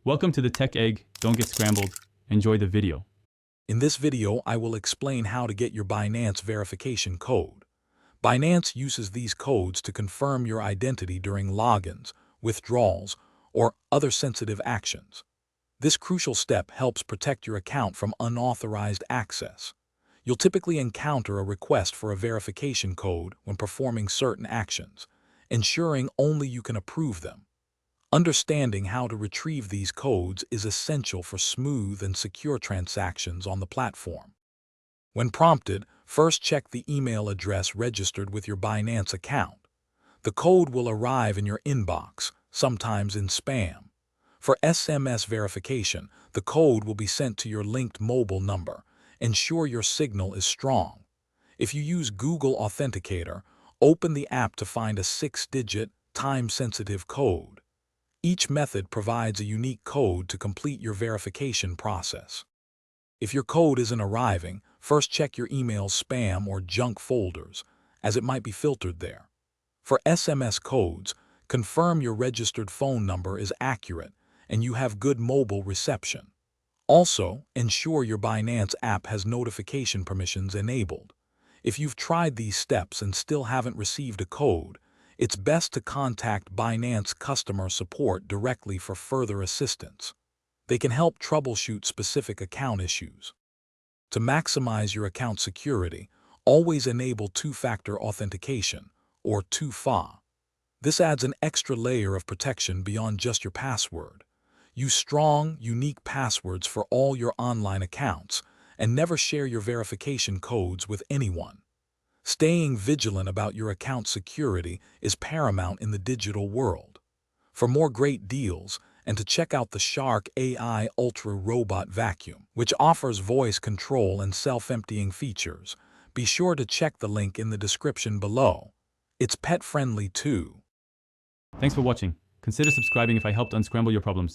Welcome to the Tech Egg. Don't get scrambled. Enjoy the video. In this video, I will explain how to get your Binance verification code. Binance uses these codes to confirm your identity during logins, withdrawals, or other sensitive actions. This crucial step helps protect your account from unauthorized access. You'll typically encounter a request for a verification code when performing certain actions, ensuring only you can approve them. Understanding how to retrieve these codes is essential for smooth and secure transactions on the platform. When prompted, first check the email address registered with your Binance account. The code will arrive in your inbox, sometimes in spam. For SMS verification, the code will be sent to your linked mobile number. Ensure your signal is strong. If you use Google Authenticator, open the app to find a 6-digit, time-sensitive code. Each method provides a unique code to complete your verification process. If your code isn't arriving, first check your email spam or junk folders, as it might be filtered there. For SMS codes, confirm your registered phone number is accurate and you have good mobile reception. Also, ensure your Binance app has notification permissions enabled. If you've tried these steps and still haven't received a code, it's best to contact Binance customer support directly for further assistance. They can help troubleshoot specific account issues. To maximize your account security, always enable two-factor authentication, or 2FA. This adds an extra layer of protection beyond just your password. Use strong, unique passwords for all your online accounts, and never share your verification codes with anyone. Staying vigilant about your account security is paramount in the digital world. For more great deals, and to check out the Shark AI Ultra Robot Vacuum, which offers voice control and self-emptying features, be sure to check the link in the description below. It's pet-friendly too. Thanks for watching. Consider subscribing if I helped unscramble your problems.